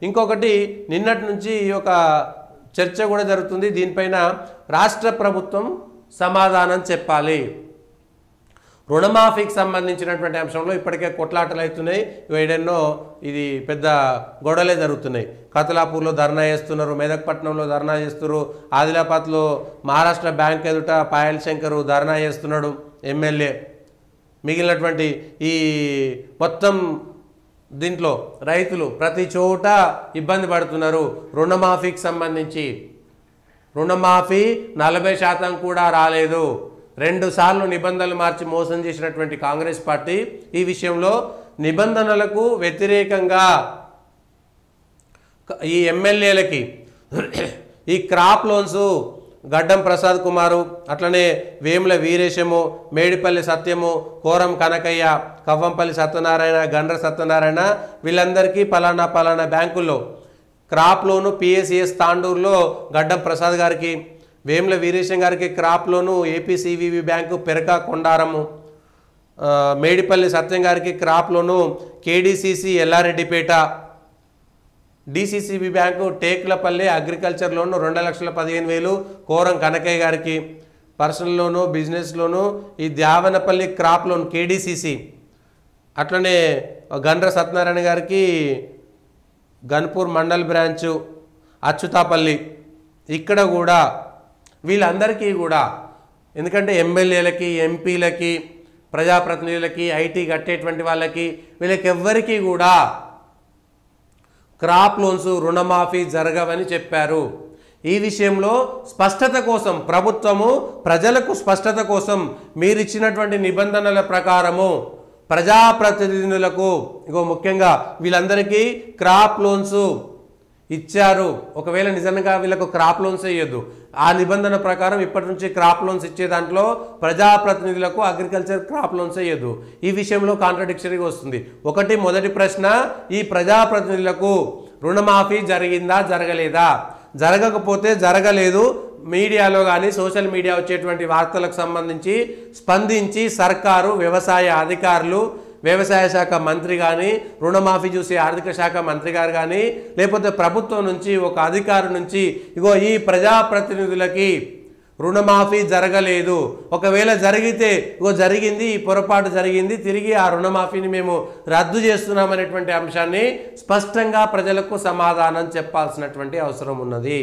ఇంకొకటి నిన్నటి నుంచి ఈ యొక్క చర్చ కూడా జరుగుతుంది. దీనిపైన రాష్ట్ర ప్రభుత్వం సమాధానం చెప్పాలి. రుణమాఫీకి సంబంధించినటువంటి అంశంలో ఇప్పటికే కొట్లాటలు అవుతున్నాయి. ఏడెన్నో ఇది పెద్ద గొడవలే జరుగుతున్నాయి. కతలాపూర్లో ధర్నా చేస్తున్నారు, మెదక్పట్నంలో ధర్నా చేస్తున్నారు, ఆదిలాబాద్లో మహారాష్ట్ర బ్యాంక్ ఎదుట పాయల్ శంకర్ ధర్నా చేస్తున్నాడు ఎమ్మెల్యే. మిగిలినటువంటి ఈ మొత్తం దీంట్లో రైతులు ప్రతి చోట ఇబ్బంది పడుతున్నారు. రుణమాఫీకి సంబంధించి రుణమాఫీ 40% కూడా రాలేదు. 2 సార్లు నిబంధనలు మార్చి మోసం చేసినటువంటి కాంగ్రెస్ పార్టీ ఈ విషయంలో నిబంధనలకు వ్యతిరేకంగా ఈ ఎమ్మెల్యేలకి ఈ క్రాప్ లోన్స్ గడ్డం ప్రసాద్ కుమారు, అట్లనే వేముల వీరేశము, మేడిపల్లి సత్యము, కోరం కనకయ్య, కవ్వంపల్లి సత్యనారాయణ, గండ్ర సత్యనారాయణ వీళ్ళందరికీ పలానా బ్యాంకుల్లో క్రాప్ లోను పిఎస్సిఎస్ తాండూరులో గడ్డం ప్రసాద్ గారికి, వేముల వీరేశం గారికి క్రాప్ లోను ఏపీసీవీవి బ్యాంకు పెరక కొండారము, మేడిపల్లి సత్యం గారికి crop loan KDCC Yellareddipet, DCCB bank Tekulapalli agriculture loan 2,15,000 Koram Kanakaiah గారికి, పర్సనల్ లోను బిజినెస్ లోను ఈ ద్యావనపల్లి క్రాప్ లోన్ కేడీసీసీ, అట్లనే గండ్ర సత్యనారాయణ గారికి గన్పూర్ మండల్ బ్రాంచు అచ్యుతాపల్లి. ఇక్కడ కూడా వీళ్ళందరికీ కూడా ఎందుకంటే ఎమ్మెల్యేలకి, ఎంపీలకి, ప్రజాప్రతినిధులకి, ఐటీ కట్టేటువంటి వాళ్ళకి వీళ్ళకి ఎవ్వరికీ కూడా క్రాప్ లోన్స్ రుణమాఫీ జరగవని చెప్పారు. ఈ విషయంలో స్పష్టత కోసం ప్రభుత్వము ప్రజలకు స్పష్టత కోసం మీరు ఇచ్చినటువంటి నిబంధనల ప్రకారము ప్రజాప్రతినిధులకు ఇగో ముఖ్యంగా వీళ్ళందరికీ క్రాప్ లోన్స్ ఇచ్చారు. ఒకవేళ నిజంగా వీళ్ళకు క్రాప్ లోన్స్ ఇవ్వద్దు, ఆ నిబంధన ప్రకారం ఇప్పటి నుంచి క్రాప్ లోన్స్ ఇచ్చే దాంట్లో ప్రజాప్రతినిధులకు అగ్రికల్చర్ క్రాప్ లోన్స్ ఇవ్వద్దు. ఈ విషయంలో కాంట్రడిక్షనరీగా వస్తుంది. మొదటి ప్రశ్న, ఈ ప్రజాప్రతినిధులకు రుణమాఫీ జరిగిందా జరగలేదా? జరగకపోతే జరగలేదు, మీడియాలో కానీ సోషల్ మీడియా వచ్చేటువంటి వార్తలకు సంబంధించి స్పందించి సర్కారు, వ్యవసాయ అధికారులు, వ్యవసాయ శాఖ మంత్రి కానీ, రుణమాఫీ చూసే ఆర్థిక శాఖ మంత్రి గారు కానీ, లేకపోతే ప్రభుత్వం నుంచి ఒక అధికారి నుంచి ఇగో ఈ ప్రజాప్రతినిధులకి రుణమాఫీ జరగలేదు, ఒకవేళ జరిగితే ఇగో జరిగింది, ఈ పొరపాటు జరిగింది, తిరిగి ఆ రుణమాఫీని మేము రద్దు చేస్తున్నామనేటువంటి అంశాన్ని స్పష్టంగా ప్రజలకు సమాధానం చెప్పాల్సినటువంటి అవసరం ఉన్నది.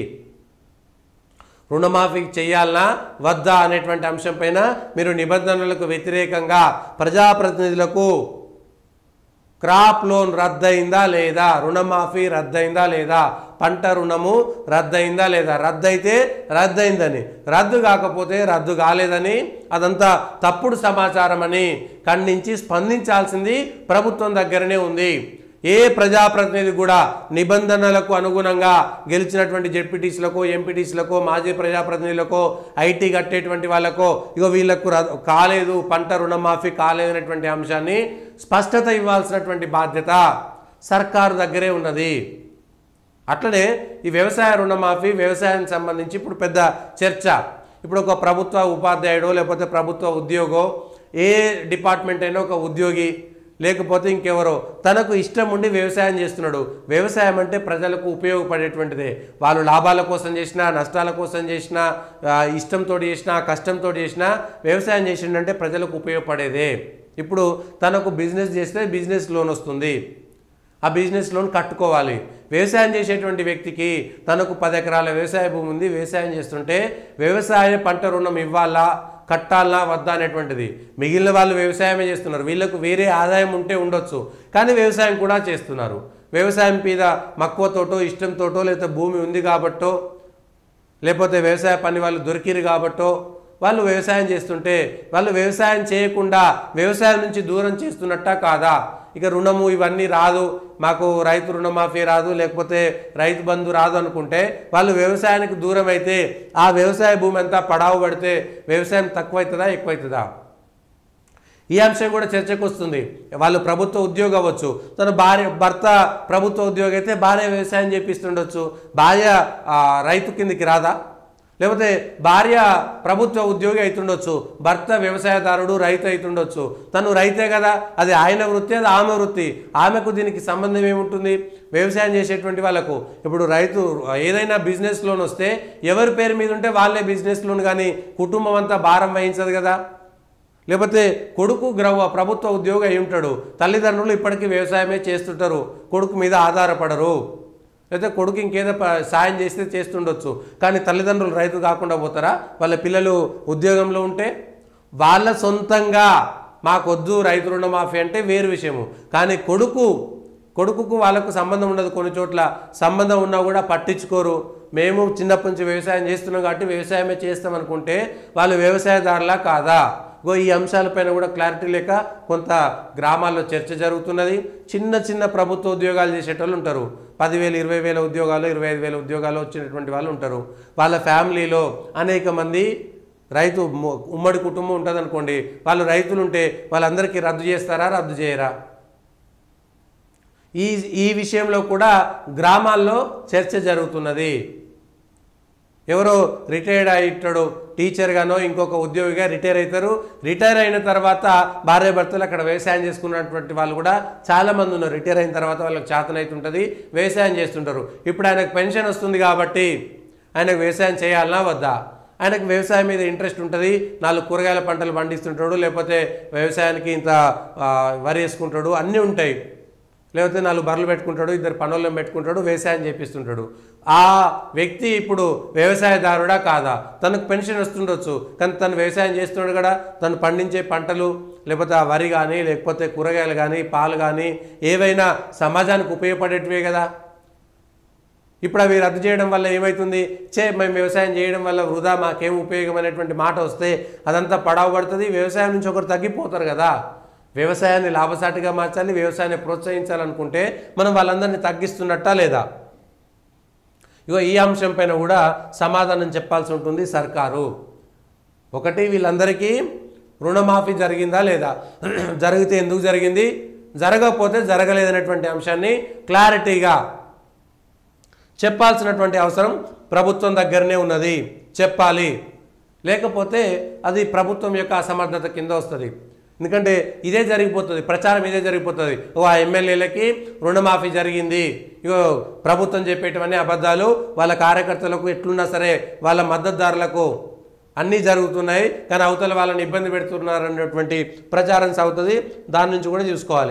రుణమాఫీ చేయాలనా వద్దా అనేటువంటి అంశం పైన మీరు నిబంధనలకు వ్యతిరేకంగా ప్రజాప్రతినిధులకు క్రాప్ లోన్ రద్దయిందా లేదా, రుణమాఫీ రద్దయిందా లేదా, పంట రుణము రద్దయిందా లేదా, రద్దయితే రద్దయిందని, రద్దు కాకపోతే రద్దు కాలేదని, అదంతా తప్పుడు సమాచారం అని ఖండించి స్పందించాల్సింది ప్రభుత్వం దగ్గరనే ఉంది. ఏ ప్రజాప్రతినిధి కూడా నిబంధనలకు అనుగుణంగా గెలిచినటువంటి జెడ్పీటీసీలకు, ఎంపీటీసీలకు, మాజీ ప్రజాప్రతినిధులకు, ఐటీ కట్టేటువంటి వాళ్ళకు ఇగో వీళ్లకు కాలేదు, పంట రుణమాఫీ కాలేదు అనేటువంటి అంశాన్ని స్పష్టత ఇవ్వాల్సినటువంటి బాధ్యత సర్కారు దగ్గరే ఉన్నది. అట్లనే ఈ వ్యవసాయ రుణమాఫీ, వ్యవసాయానికి సంబంధించి ఇప్పుడు పెద్ద చర్చ. ఇప్పుడు ఒక ప్రభుత్వ ఉపాధ్యాయుడో లేకపోతే ప్రభుత్వ ఉద్యోగో, ఏ డిపార్ట్మెంట్ అయినా ఒక ఉద్యోగి లేకపోతే ఇంకెవరో తనకు ఇష్టం ఉండి వ్యవసాయం చేస్తున్నాడు. వ్యవసాయం అంటే ప్రజలకు ఉపయోగపడేటువంటిదే. వాళ్ళు లాభాల కోసం చేసినా, నష్టాల కోసం చేసినా, ఇష్టంతో చేసినా, కష్టంతో చేసినా వ్యవసాయం చేసిండంటే ప్రజలకు ఉపయోగపడేదే. ఇప్పుడు తనకు బిజినెస్ చేస్తే బిజినెస్ లోన్ వస్తుంది, ఆ బిజినెస్ లోన్ కట్టుకోవాలి. వ్యవసాయం చేసేటువంటి వ్యక్తికి తనకు 10 ఎకరాల వ్యవసాయ భూమి ఉంది, వ్యవసాయం చేస్తుంటే వ్యవసాయ పంట రుణం ఇవ్వాలా కట్టాలా వద్దా అనేటువంటిది. మిగిలిన వాళ్ళు వ్యవసాయమే చేస్తున్నారు, వీళ్ళకు వేరే ఆదాయం ఉంటే ఉండొచ్చు, కానీ వ్యవసాయం కూడా చేస్తున్నారు. వ్యవసాయం మీద మక్కువతోటో, ఇష్టంతోటో, లేకపోతే భూమి ఉంది కాబట్టో, లేకపోతే వ్యవసాయ పని వాళ్ళు దొరికిరు కాబట్టో వాళ్ళు వ్యవసాయం చేస్తుంటే వాళ్ళు వ్యవసాయం చేయకుండా వ్యవసాయం నుంచి దూరం చేస్తున్నట్టా కాదా? ఇక రుణము ఇవన్నీ రాదు, మాకు రైతు రుణమాఫీ రాదు, లేకపోతే రైతు బంధు రాదు అనుకుంటే వాళ్ళు వ్యవసాయానికి దూరం అయితే ఆ వ్యవసాయ భూమి అంతా పడావు పడితే వ్యవసాయం తక్కువవుతుందా ఎక్కువవుతుందా? ఈ అంశం కూడా చర్చకు వస్తుంది. వాళ్ళు ప్రభుత్వ ఉద్యోగం అవ్వచ్చు, తన భర్త ప్రభుత్వ ఉద్యోగం అయితే భార్య వ్యవసాయం చేపిస్తుండొచ్చు, భార్య రైతు కిందికి రాదా? లేకపోతే భార్య ప్రభుత్వ ఉద్యోగి అవుతుండొచ్చు, భర్త వ్యవసాయదారుడు రైతు అవుతుండొచ్చు. తను రైతే కదా, అది ఆయన వృత్తి, అది ఆమె వృత్తి. ఆమెకు దీనికి సంబంధం ఏముంటుంది? వ్యవసాయం చేసేటువంటి వాళ్ళకు ఇప్పుడు రైతు ఏదైనా బిజినెస్ లోన్ వస్తే ఎవరి పేరు మీద ఉంటే వాళ్ళే బిజినెస్ లోన్, కానీ కుటుంబం అంతా భారం వహించదు కదా. లేకపోతే కొడుకు ప్రభుత్వ ఉద్యోగి అయి ఉంటాడు, తల్లిదండ్రులు ఇప్పటికీ వ్యవసాయమే చేస్తుంటారు, కొడుకు మీద ఆధారపడరు. లేకపోతే కొడుకు ఇంకేదో సాయం చేస్తే చేస్తుండొచ్చు, కానీ తల్లిదండ్రులు రైతు కాకుండా పోతారా? వాళ్ళ పిల్లలు ఉద్యోగంలో ఉంటే వాళ్ళ సొంతంగా మాకొద్దు రైతు రుణమాఫీ అంటే వేరు విషయము. కానీ కొడుకుకు వాళ్ళకు సంబంధం ఉండదు. కొన్ని చోట్ల సంబంధం ఉన్నా కూడా పట్టించుకోరు. మేము చిన్నప్పటి నుంచి వ్యవసాయం చేస్తున్నాం కాబట్టి వ్యవసాయమే చేస్తాం అనుకుంటే వాళ్ళు వ్యవసాయదారులా కాదా? ఈ అంశాలపైన కూడా క్లారిటీ లేక కొంత గ్రామాల్లో చర్చ జరుగుతున్నది. చిన్న ప్రభుత్వ ఉద్యోగాలు చేసేటోళ్ళు ఉంటారు, 10,000 20,000 ఉద్యోగాలు 25,000 ఉద్యోగాలు వచ్చినటువంటి వాళ్ళు ఉంటారు. వాళ్ళ ఫ్యామిలీలో అనేక మంది రైతు ఉమ్మడి కుటుంబం ఉంటుంది అనుకోండి, వాళ్ళు రైతులు ఉంటే వాళ్ళందరికీ రద్దు చేస్తారా, రద్దు చేయరా? ఈ విషయంలో కూడా గ్రామాల్లో చర్చ జరుగుతున్నది. ఎవరో రిటైర్డ్ అయ్యాడు, టీచర్ గానో ఇంకొక ఉద్యోగిగా రిటైర్ అవుతారు. రిటైర్ అయిన తర్వాత భార్య భర్తలు అక్కడ వ్యవసాయం చేసుకున్నటువంటి వాళ్ళు కూడా చాలామంది ఉన్నారు. రిటైర్ అయిన తర్వాత వాళ్ళకి చేతనైతుంటుంది, వ్యవసాయం చేస్తుంటారు. ఇప్పుడు ఆయనకు పెన్షన్ వస్తుంది కాబట్టి ఆయనకు వ్యవసాయం చేయాలన్నా వద్దా? ఆయనకు వ్యవసాయం మీద ఇంట్రెస్ట్ ఉంటుంది, 4 కూరగాయల పంటలు పండిస్తుంటాడు, లేకపోతే వ్యవసాయానికి ఇంత వరి వేసుకుంటాడు, అన్నీ ఉంటాయి. లేకపోతే 4 బర్రెలు పెట్టుకుంటాడు, 2 పనులను పెట్టుకుంటాడు, వ్యవసాయం చేపిస్తుంటాడు. ఆ వ్యక్తి ఇప్పుడు వ్యవసాయదారుడా కాదా? తనకు పెన్షన్ వస్తుండొచ్చు, కానీ తను వ్యవసాయం చేస్తున్నాడు కదా. తను పండించే పంటలు, లేకపోతే ఆ వరి కానీ, లేకపోతే కూరగాయలు కానీ, పాలు కానీ ఏవైనా సమాజానికి ఉపయోగపడేటివే కదా. ఇప్పుడు అవి రద్దు చేయడం వల్ల ఏమవుతుంది? మేము వ్యవసాయం చేయడం వల్ల వృధా, మాకేం ఉపయోగం అనేటువంటి మాట వస్తే అదంతా పడవబడుతుంది. వ్యవసాయం నుంచి ఒకరు తగ్గిపోతారు కదా. వ్యవసాయాన్ని లాభసాటిగా మార్చాలి, వ్యవసాయాన్ని ప్రోత్సహించాలనుకుంటే మనం వాళ్ళందరినీ తగ్గిస్తున్నట్టా లేదా? ఈ అంశం పైన కూడా సమాధానం చెప్పాల్సి ఉంటుంది సర్కారు. ఒకటి, వీళ్ళందరికీ రుణమాఫీ జరిగిందా లేదా, జరిగితే ఎందుకు జరిగింది, జరగకపోతే జరగలేదనేటువంటి అంశాన్ని క్లారిటీగా చెప్పాల్సినటువంటి అవసరం ప్రభుత్వం దగ్గరనే ఉన్నది, చెప్పాలి. లేకపోతే అది ప్రభుత్వం యొక్క అసమర్థత కింద వస్తుంది. ఎందుకంటే ఇదే జరిగిపోతుంది, ప్రచారం ఇదే జరిగిపోతుంది. ఆ ఎమ్మెల్యేలకి రుణమాఫీ జరిగింది, ప్రభుత్వం చెప్పేటవన్నీ అబద్ధాలు, వాళ్ళ కార్యకర్తలకు ఎట్లున్నా సరే వాళ్ళ మద్దతుదారులకు అన్నీ జరుగుతున్నాయి, కానీ అవతల వాళ్ళని ఇబ్బంది పెడుతున్నారు అన్నటువంటి ప్రచారం సాగుతుంది. దాని నుంచి కూడా చూసుకోవాలి.